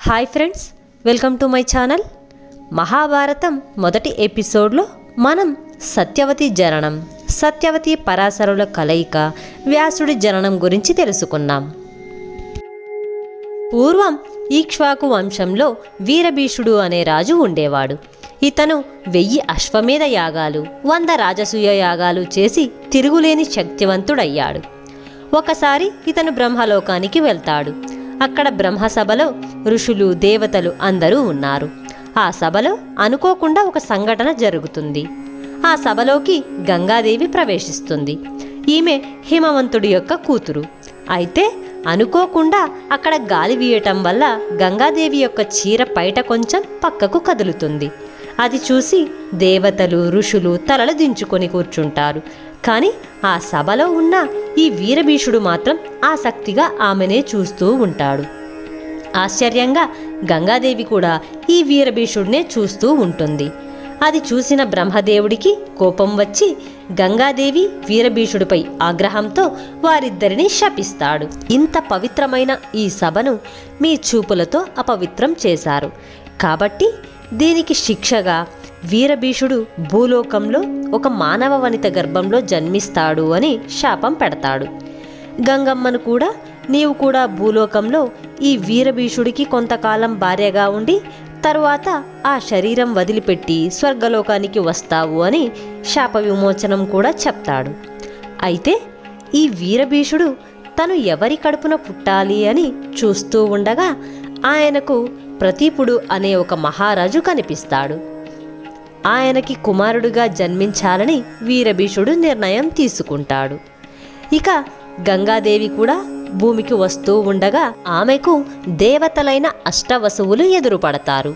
Hi friends, welcome to my channel. Mahabharatam మొదటి ఎపిసోడ్లో మనం సత్యవతి జననం, సత్యవతి పరాశరుల కలయిక, వ్యాసుడి జననం గురించి తెలుసుకున్నాం. పూర్వం ఈక్ష్వాకు వంశంలో వీరభీషుడు అనే రాజు ఉండేవాడు. ఇతను 1000 అశ్వమేధ యాగాలు, 100 రాజసూయ యాగాలు చేసి తిరుగులేని శక్తివంతుడయ్యాడు. ఒకసారి ఇతను బ్రహ్మలోకానికి వెళ్తాడు. అక్కడ బ్రహ్మసభలో ఋషులు, దేవతలు అందరూ ఉన్నారు. ఆ సభలో అనుకోకుండా ఒక సంఘటన జరుగుతుంది. ఆ సభలోకి గంగాదేవి ప్రవేశిస్తుంది. ఈమె హిమవంతుడి యొక్క కూతురు. అయితే అనుకోకుండా అక్కడ గాలి వీయటం వల్ల గంగాదేవి యొక్క చీర పైట కొంచెం పక్కకు కదులుతుంది. అది చూసి దేవతలు, ఋషులు తలలు దించుకొని కూర్చుంటారు. కానీ ఆ సభలో ఉన్న ఈ వీరభీషుడు మాత్రం ఆసక్తిగా ఆమెనే చూస్తూ ఉంటాడు. ఆశ్చర్యంగా గంగాదేవి కూడా ఈ వీరభీషుడినే చూస్తూ ఉంటుంది. అది చూసిన బ్రహ్మదేవుడికి కోపం వచ్చి గంగాదేవి వీరభీషుడిపై ఆగ్రహంతో వారిద్దరిని శపిస్తాడు. ఇంత పవిత్రమైన ఈ సభను మీ చూపులతో అపవిత్రం చేశారు. కాబట్టి దీనికి శిక్షగా వీరభీషుడు భూలోకంలో ఒక మానవ వనిత గర్భంలో జన్మిస్తాడు అని శాపం పెడతాడు. గంగమ్మను కూడా నీవు కూడా భూలోకంలో ఈ వీరభీషుడికి కొంతకాలం భార్యగా ఉండి తరువాత ఆ శరీరం వదిలిపెట్టి స్వర్గలోకానికి వస్తావు అని శాప విమోచనం కూడా చెప్తాడు. అయితే ఈ వీరభీషుడు తను ఎవరి కడుపున పుట్టాలి అని చూస్తూ ఉండగా ఆయనకు ప్రతీపుడు అనే ఒక మహారాజు కనిపిస్తాడు. ఆయనకి కుమారుడుగా జన్మించాలని వీరభీషుడు నిర్ణయం తీసుకుంటాడు. ఇక గంగాదేవి కూడా భూమికి వస్తూ ఉండగా ఆమెకు దేవతలైన అష్టవసువులు ఎదురుపడతారు.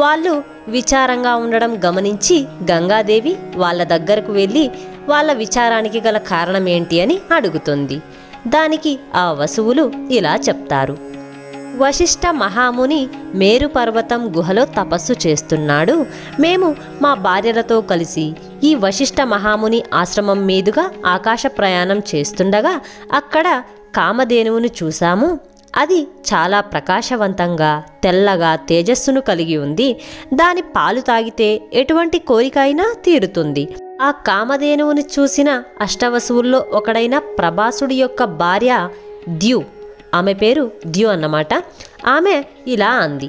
వాళ్ళు విచారంగా ఉండడం గమనించి గంగాదేవి వాళ్ళ దగ్గరకు వెళ్ళి వాళ్ళ విచారానికి గల కారణం ఏంటి అని అడుగుతుంది. దానికి ఆ వసువులు ఇలా చెప్తారు. వశిష్ఠ మహాముని మేరు పర్వతం గుహలో తపస్సు చేస్తున్నాడు. మేము మా భార్యలతో కలిసి ఈ వశిష్ఠ మహాముని ఆశ్రమం మీదుగా ఆకాశ ప్రయాణం చేస్తుండగా అక్కడ కామధేనువును చూశాము. అది చాలా ప్రకాశవంతంగా, తెల్లగా, తేజస్సును కలిగి ఉంది. దాని పాలు తాగితే ఎటువంటి కోరిక అయినా తీరుతుంది. ఆ కామధేనువును చూసిన అష్టవసువుల్లో ఒకడైన ప్రభాసుడి యొక్క భార్య ద్యు, ఆమె పేరు ద్యు అన్నమాట. ఆమె ఇలా అంది.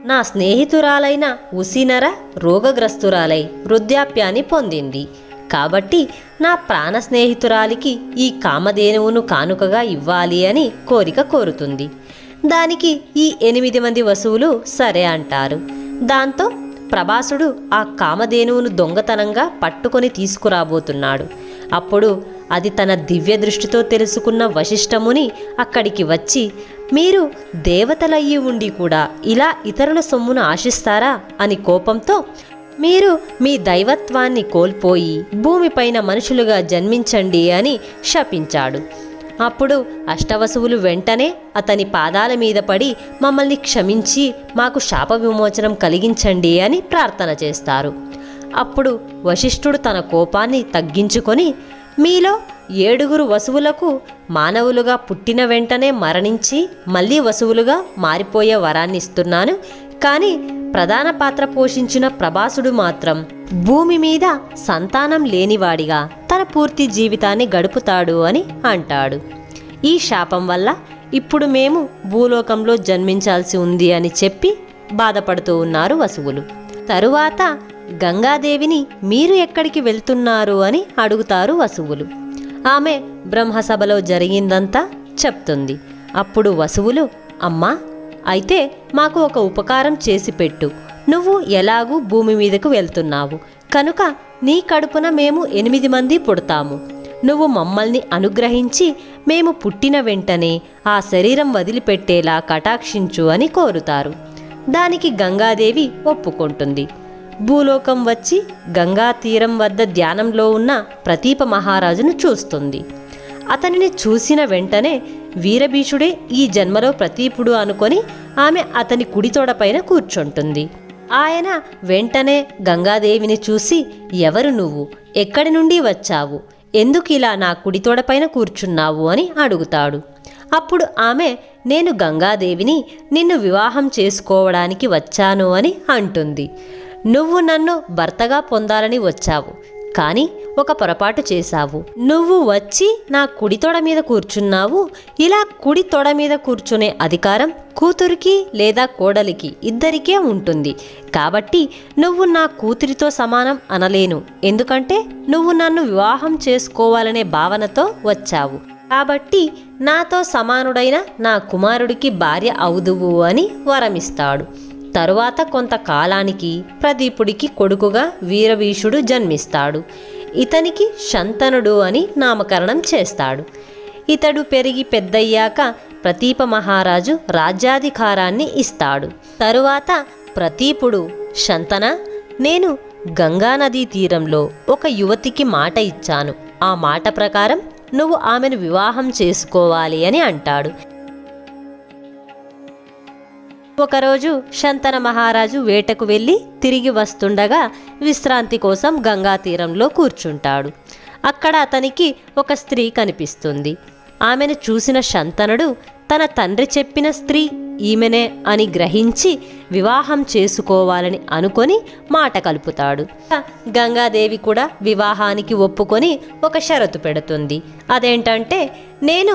నా స్నేహితురాలైన ఉసినర రోగగ్రస్తురాలై వృద్ధాప్యాన్ని పొందింది. కాబట్టి నా ప్రాణ స్నేహితురాలికి ఈ కామధేనువును కానుకగా ఇవ్వాలి అని కోరిక కోరుతుంది. దానికి ఈ 8 మంది వసువులు సరే అంటారు. దాంతో ప్రభాసుడు ఆ కామధేనువును దొంగతనంగా పట్టుకొని తీసుకురాబోతున్నాడు. అప్పుడు అది తన దివ్య దృష్టితో తెలుసుకున్న వశిష్ఠముని అక్కడికి వచ్చి, మీరు దేవతలయ్యి ఉండి కూడా ఇలా ఇతరుల సొమ్మును ఆశిస్తారా అని కోపంతో, మీరు మీ దైవత్వాన్ని కోల్పోయి భూమిపైన మనుషులుగా జన్మించండి అని శపించాడు. అప్పుడు అష్టవసువులు వెంటనే అతని పాదాల మీద పడి మమ్మల్ని క్షమించి మాకు శాప విమోచనం కలిగించండి అని ప్రార్థన చేస్తారు. అప్పుడు వశిష్ఠుడు తన కోపాన్ని తగ్గించుకొని, మీలో 7 వసువులకు మానవులుగా పుట్టిన వెంటనే మరణించి మళ్ళీ వసువులుగా మారిపోయే వరాన్ని ఇస్తున్నాను. కానీ ప్రధాన పాత్ర పోషించిన ప్రభాసుడు మాత్రం భూమి మీద సంతానం లేనివాడిగా తన పూర్తి జీవితాన్ని గడుపుతాడు అని అంటాడు. ఈ శాపం వల్ల ఇప్పుడు మేము భూలోకంలో జన్మించాల్సి ఉంది అని చెప్పి బాధపడుతూ ఉన్నారు వసువులు. తరువాత గంగాదేవిని మీరు ఎక్కడికి వెళ్తున్నారు అని అడుగుతారు వసువులు. ఆమె బ్రహ్మసభలో జరిగిందంతా చెప్తుంది. అప్పుడు వసువులు, అమ్మా, అయితే మాకు ఒక ఉపకారం చేసి పెట్టు. నువ్వు ఎలాగూ భూమి మీదకు వెళ్తున్నావు కనుక నీ కడుపున మేము 8 మంది పుడతాము. నువ్వు మమ్మల్ని అనుగ్రహించి మేము పుట్టిన వెంటనే ఆ శరీరం వదిలిపెట్టేలా కటాక్షించు అని కోరుతారు. దానికి గంగాదేవి ఒప్పుకుంటుంది. భూలోకం వచ్చి గంగా తీరం వద్ద ధ్యానంలో ఉన్న ప్రతీప మహారాజును చూస్తుంది. అతనిని చూసిన వెంటనే వీరభీషుడే ఈ జన్మలో ప్రతీపుడు అనుకొని ఆమె అతని కుడితోడపైన కూర్చుంటుంది. ఆయన వెంటనే గంగాదేవిని చూసి, ఎవరు నువ్వు, ఎక్కడి నుండి వచ్చావు, ఎందుకు ఇలా నా కుడితోడపైన కూర్చున్నావు అని అడుగుతాడు. అప్పుడు ఆమె, నేను గంగాదేవిని, నిన్ను వివాహం చేసుకోవడానికి వచ్చాను అని అంటుంది. నువ్వు నన్ను భర్తగా పొందాలని వచ్చావు, కానీ ఒక పొరపాటు చేశావు. నువ్వు వచ్చి నా కుడి తొడ మీద కూర్చున్నావు. ఇలా కుడి తొడ మీద కూర్చునే అధికారం కూతురికి లేదా కోడలికి ఇద్దరికే ఉంటుంది. కాబట్టి నువ్వు నా కూతురితో సమానం అనలేను, ఎందుకంటే నువ్వు నన్ను వివాహం చేసుకోవాలనే భావనతో వచ్చావు. కాబట్టి నాతో సమానుడైన నా కుమారుడికి భార్య అవుదువు అని వరమిస్తాడు. తరువాత కొంతకాలానికి ప్రదీపుడికి కొడుకుగా వీరభీషుడు జన్మిస్తాడు. ఇతనికి శంతనుడు అని నామకరణం చేస్తాడు. ఇతడు పెరిగి పెద్దయ్యాక ప్రతీప మహారాజు రాజ్యాధికారాన్ని ఇస్తాడు. తరువాత ప్రతీపుడు, శంతన, నేను గంగానదీ తీరంలో ఒక యువతికి మాట ఇచ్చాను. ఆ మాట ప్రకారం నువ్వు ఆమెను వివాహం చేసుకోవాలి అని అంటాడు. ఒకరోజు శంతన మహారాజు వేటకు వెళ్ళి తిరిగి వస్తుండగా విశ్రాంతి కోసం గంగా తీరంలో కూర్చుంటాడు. అక్కడ అతనికి ఒక స్త్రీ కనిపిస్తుంది. ఆమెను చూసిన శంతనుడు తన తండ్రి చెప్పిన స్త్రీ ఈమెనే అని గ్రహించి వివాహం చేసుకోవాలని అనుకొని మాట కలుపుతాడు. గంగాదేవి కూడా వివాహానికి ఒప్పుకొని ఒక షరతు పెడుతుంది. అదేంటంటే, నేను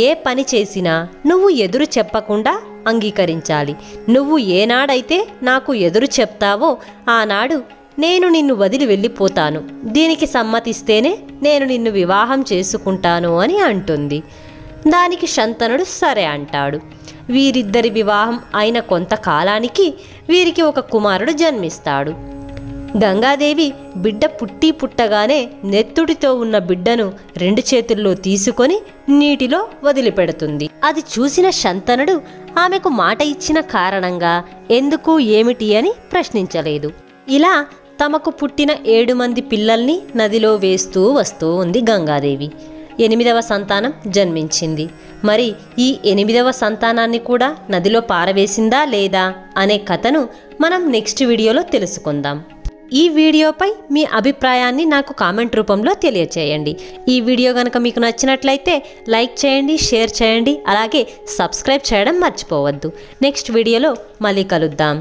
ఏ పని చేసినా నువ్వు ఎదురు చెప్పకుండా అంగీకరించాలి. నువ్వు ఏనాడైతే నాకు ఎదురు చెప్తావో ఆనాడు నేను నిన్ను వదిలి వెళ్ళిపోతాను. దీనికి సమ్మతిస్తేనే నేను నిన్ను వివాహం చేసుకుంటాను అని అంటుంది. దానికి శంతనుడు సరే అంటాడు. వీరిద్దరి వివాహం అయిన కొంతకాలానికి వీరికి ఒక కుమారుడు జన్మిస్తాడు. గంగాదేవి బిడ్డ పుట్టగానే నెత్తుడితో ఉన్న బిడ్డను 2 చేతుల్లో తీసుకొని నీటిలో వదిలిపెడుతుంది. అది చూసిన శంతనుడు ఆమెకు మాట ఇచ్చిన కారణంగా ఎందుకు ఏమిటి అని ప్రశ్నించలేదు. ఇలా తమకు పుట్టిన 7 మంది పిల్లల్ని నదిలో వేస్తూ వస్తూ ఉంది గంగాదేవి. 8వ సంతానం జన్మించింది. మరి ఈ 8వ సంతానాన్ని కూడా నదిలో పారవేసిందా లేదా అనే కథను మనం నెక్స్ట్ వీడియోలో తెలుసుకుందాం. ఈ వీడియోపై మీ అభిప్రాయాన్ని నాకు కామెంట్ రూపంలో తెలియచేయండి. ఈ వీడియో కనుక మీకు నచ్చినట్లయితే లైక్ చేయండి, షేర్ చేయండి, అలాగే సబ్స్క్రైబ్ చేయడం మర్చిపోవద్దు. నెక్స్ట్ వీడియోలో మళ్ళీ కలుద్దాం.